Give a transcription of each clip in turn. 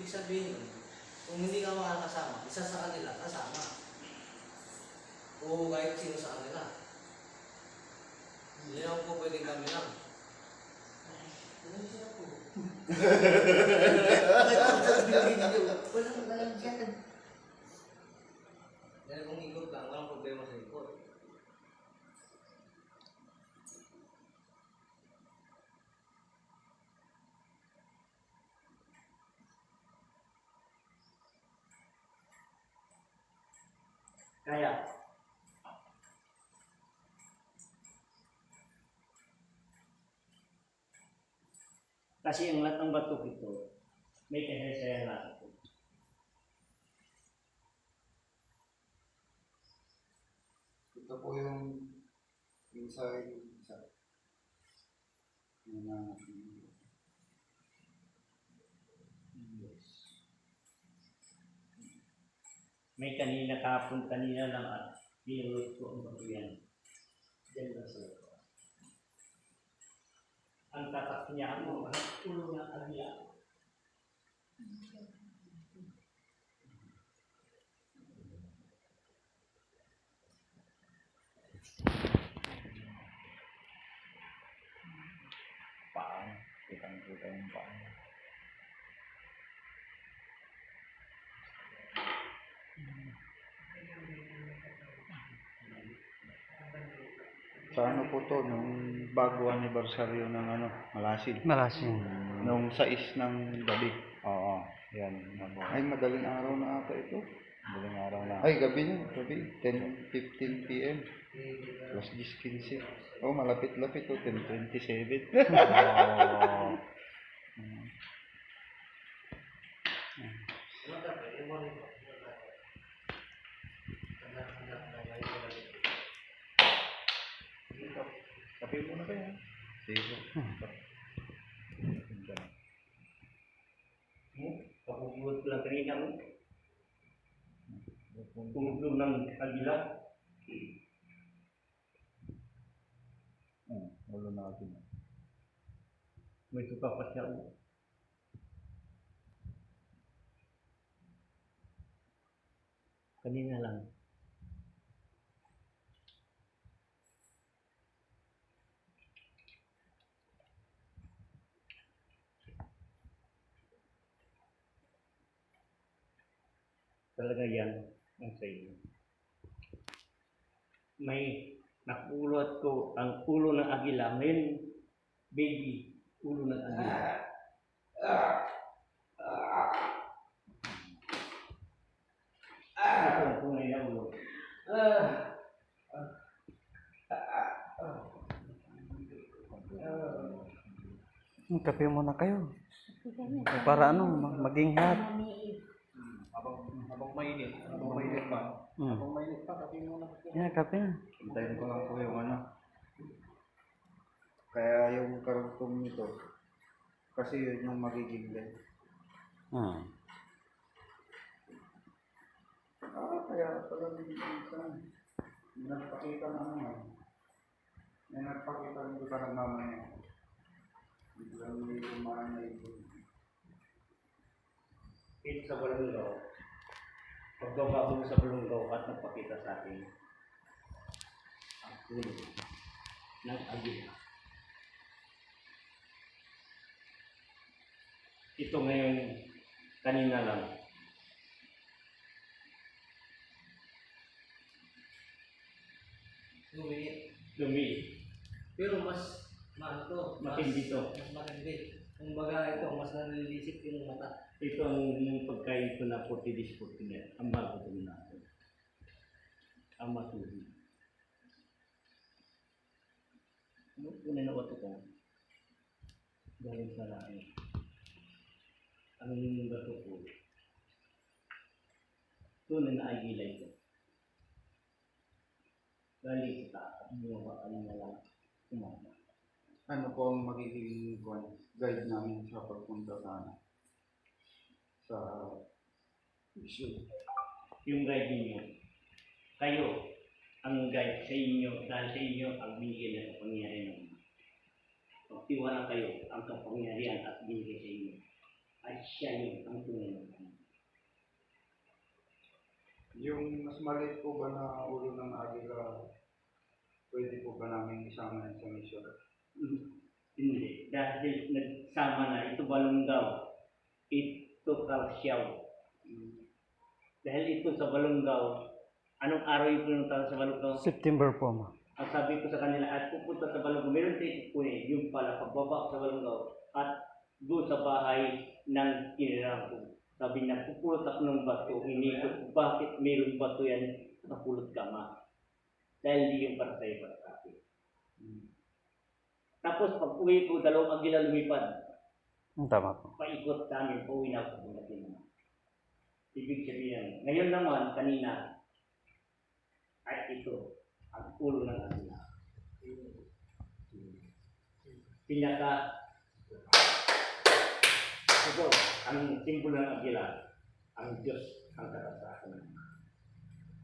Ibig sabihin nun, kung hindi ka makakasama, isa sa kanila, kasama. O kahit sino sa kanila. Hindi naman po pwedeng kami lang. Walang siya po. Walang dyan. Dahil kung ikot lang, walang problema sa ikot. Kaya. Kasi ang lahat ng batok ito, may kasaysayan lahat ito. Ito po yung inside isa. May kanina kapon, kanina lang at pinulot ko ang bato yan. Diyan lang sa ito. Ang tatak niya ang ulo ng agya. Paan, kitang-kita yung paan. Sa ano po to, nung bago anniversary ng Malasin. Malasin. Nung 6 ng gabi. Oo, yan. Ay, madaling araw na ata ito. Madaling araw na. Ay, gabi na. Gabi. 10:15 p.m. Plus 10:15. Oh, malapit-lapit to. 10:27. Oh. Kape muna kayo. Sige. Pakubuhat ko lang kanina mo. Tumuglog ng agila. Ulo na natin. May tuka pa siya. Kanina lang. Talaga yan ang sa inyo. May nakulot ko ang ulo ng agila. Ngayon, baby, ulo ng agila. Ito ang tunay na ulo. Kape muna kayo. Para maging hot. Habang mainit pa. Habang mainit pa, kape muna. Yeah, kape na. Hintayin ko lang po yung Kaya yung karugtong nito, kasi yun yung magiging din. Kaya pala minsan, nagpakita may nagpakita ng iba ng mama niya. Biglang may umaan na ito. Ito sa Balungaw. Pagbabago mo sa Balungaw at nagpakita sa akin ang ulo ng agila. Ito ngayon, kanina lang. Lumiit. Pero mas Matindi to. Mas matindi. Kung baga ito, mas nalilisik yung mata. Ito ang pagkain ko na 40 days 40 night. Ang bago ko natin. Ang matuloy. Kunin na ko ito. Galing sa langit. Ang bato ko. Tunay na ay gilay ko. Galing sa taas. Yung bakal na lang. Kumama. Ano po ang magiging guide namin sa pagpunta sa issue? Yung guide ninyo. Kayo, ang guide sa inyo, dahil sa inyo ang binigay na kapangyarihan ng Pagtiwala kayo ang kapangyarihan at binigay sa inyo. ay siya yung ang tunay na Ama. Yung mas maliit po ba na ulo ng agila, pwede po ba namin isama sa mission? Hindi. Dahil nagsama na, ito balunggaw, ito kalsyaw. Dahil ito sa balunggaw, anong araw yung pinunta sa balunggaw? September po, ma. Ang sabi ko sa kanila, at pupunta sa balunggaw, meron tayo kukunin, yung pala, pagbaba ko sa balunggaw, at doon sa bahay ng kinirang ko. Sabi niya, pupulot ako ng bato, inikot, bakit mayroong bato yan, napulot ka ma. Dahil di yung para sa'yo, para sa akin. Tapos pag uwi ko, dalawang agila lumipad, Tama po. paikot sa amin, pauwi na ako sa naman. Ibig sabihin, ngayon naman, kanina, ay ito, ang ulo ng agila. Pinaka, ito, ang simbolo ng agila, ang Diyos ang katasakan.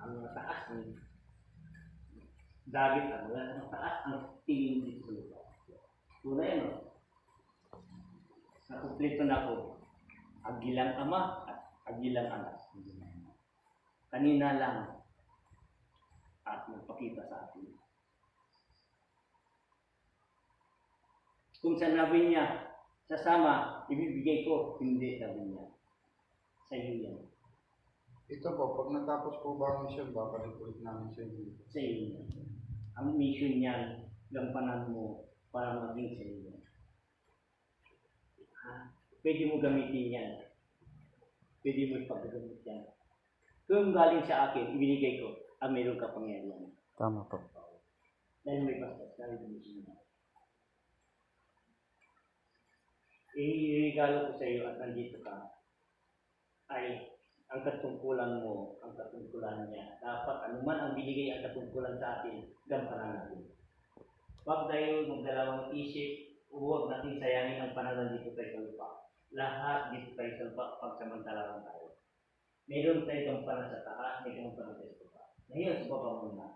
Ang mataas ang David, ang mataas ang tingin dito sa lupa. Tunay, no? Nakumpleto na ko, agilang ama at agilang anak. Kanina lang at magpakita sa atin. Kung sanabi niya, sasama, ibibigay ko, hindi, sabi niya. Sa iyo yan. Ito po, pag natapos po ba ang mission, babalik ulit namin sa inyo. Sa iyo yan. Ang mission niyan, gampanan mo para maging sa iyo. Ha? Pwede mo gamitin yan. Pwede mo ipaggamit yan. Kung galing sa akin, ibinigay ko, meron ka pangyarihan. Tama po. Dahil may pastas, dahil mission niya. Iregalo ko sa iyo at nandito ka, ay ang katungkulan mo, ang katungkulan niya. Dapat anuman ang binigay ang katungkulan sa atin, gampanan natin. Huwag tayo magdalawang isip, huwag natin sayangin ang panahon dito tayo sa lupa. Lahat dito tayo sa lupa, pagsamantala lang tayo. Mayroon tayo gampanan sa taas, may gampanan tayo sa lupa. Ngayon sa baba muna.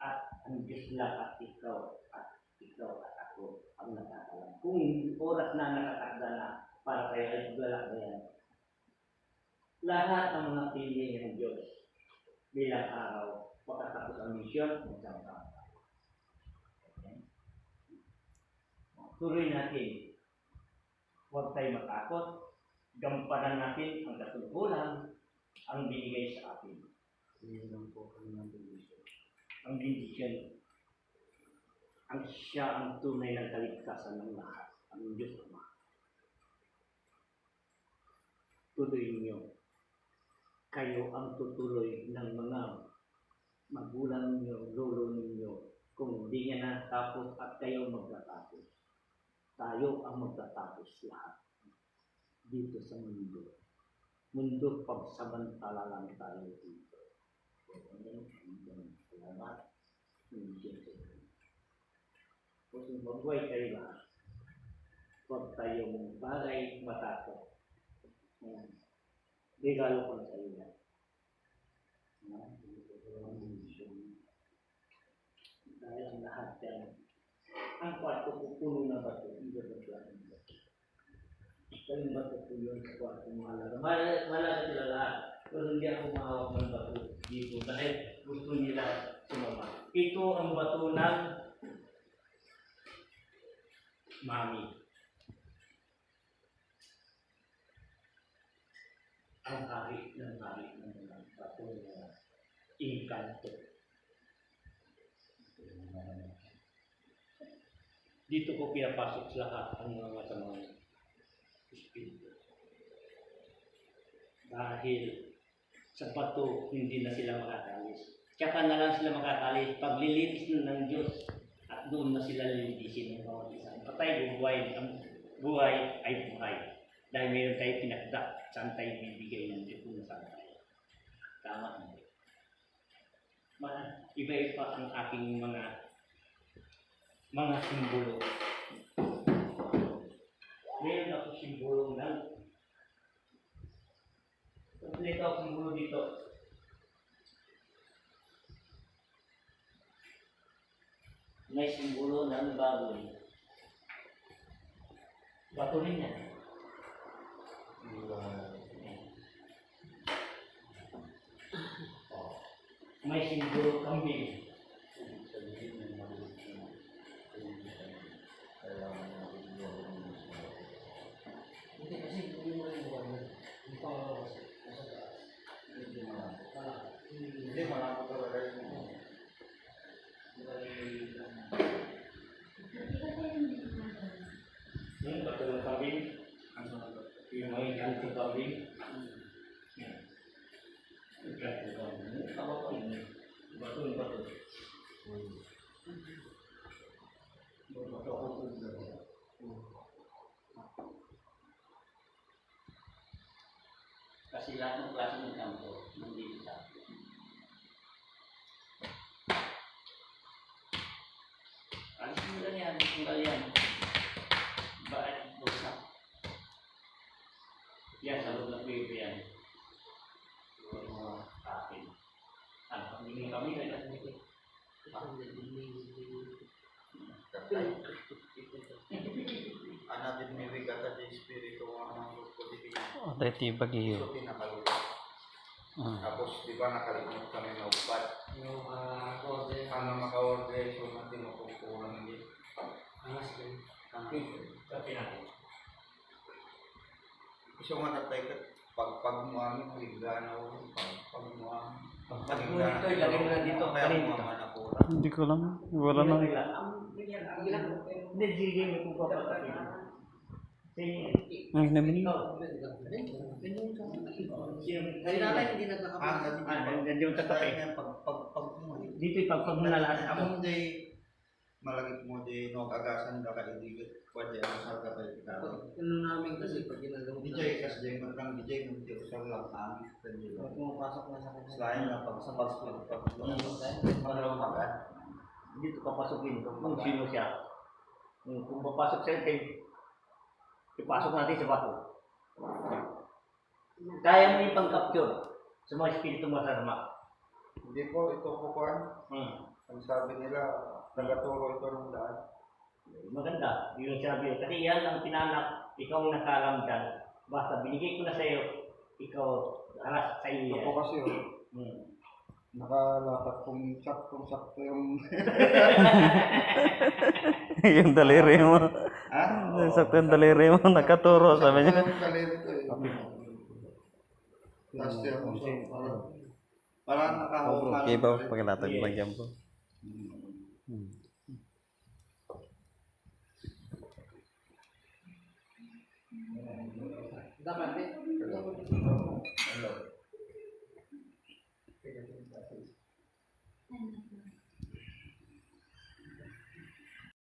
At ang Diyos lang at ikaw at ako ang nakakalam. Kung oras na nakatakda na para tayo ay paglalakbayan, lahat ng mga pili ng Diyos bilang araw, pagkatapos ang misyon, magsama. Okay? Tuloy natin. Huwag tayo matakot. Gampanan natin ang katungkulan ang binigay sa atin. Sige lang po kami ng mission. Ang bendisyon. Ang siya ang tunay ng kaligtasan ng lahat. Ang Diyos Ama. Tuloy niyo. Kayo ang tutuloy ng mga magulang niyo, lolo ninyo. Kung hindi niya natapos at kayo magtatapos. Tayo ang magtatapos lahat. Dito sa mundo. Mundo pagsamantala lang tayo dito. Salamat. Kung magbuhay kayo lahat, huwag tayong bagay matakot. Regalo ko sa iyo yan. Dahil ang lahat yan, ang kwarto ko puno na bato, hindi ba lang. Dahil bato ko yun sa kwarto malaga. Malaga sila lahat. Pero hindi ako mahawak ng bato dito dahil gusto nila sumama. Ito ang bato ng Mami. Ang kahit ng mga bato na inkanto. Dito ko pinapasok sa lahat ang mga masamang espiritu. Dahil sa bato, hindi na sila makatalis. Tsaka na lang sila makatalis pag lilitis ng Diyos at doon na sila lilitisin ng bawat isa. Patay, buhay. Ang buhay ay buhay. Dahil mayroon tayo pinakda, saan tayo bibigay ng Diyos kung saan tayo. Tama na. Iba-iba ang aking mga simbolo. Mayroon ako simbolo ng kompleto ako simbolo dito. May simbolo ng baboy. Bato rin yan. May simbolo kambing. Hindi kasi hindi mo rin buwan mo. Hindi pa ako kasi nasa taas. Wala. Hindi, malaki talaga yun. Yung bato ng kambing. Yung may kanto kambing. Yan. Yung kanto kambing. Tama pa yun. Bato ng bato. Bato ako po. Kasi lahat ng klase ng kanto, nandito sa akin. Alisin mo lang yan, tunggal yan. Bakit bulsa? Yan, sa loob ng baby yan. Yung mga akin. Ano, pagiging kami, ay natin. Anak din may bigata sa espiritu ng pagkutikin. Dati bagi So, pinakalupa. Tapos, di ba nakalimot kami na upat? Yung order. Ang maka-order, so natin mapupulang din. Angas din. Sabi natin. Gusto mo natay ka, pagmuang, bigla na ulo, pagmuang. Pag ito, ilagay mo lang dito. Kaya Kanin mga dito. manapura. Hindi ko lang. Wala nang. Hindi, sige, may pagpapatapin. Sige. Ay, namin. Kasi nanay hindi nagkakapag. Nandiyo yung tatapin. Dito ipagpag mo na lahat. Among day, malagit mo day, no, agasan ka kaidigit. Pwede ang asal ka tayo. Ano namin kasi pag ginagawa DJ, kasi day, matang DJ, hindi ko sa lang kami. pag pumapasok na sa kanya. Selain na pag sa pag Dito papasukin kung sino siya. Kung papasok siya, ipasok natin sa bato. Kaya mo yung pang-capture sa mga espiritu masarama. Hindi po, ito po kuhan. Ang sabi nila, nagaturo ito ng daan. Maganda, yun ang sinabi. Kasi yan ang pinanak, ikaw ang nakalam dyan. Basta binigay ko na sa'yo, ikaw aras sa iyo. Ito po kasi, nakalapat kong saktong-sakto yung... Yung daliri mo. Ha? Sakto yung daliri mo. Nakaturo, sabi niya. Yung kalero ko eh. Last year ko siya. Parang nakahawak Okay ba? Pagkatag bagyan po. Dapat eh. Hello.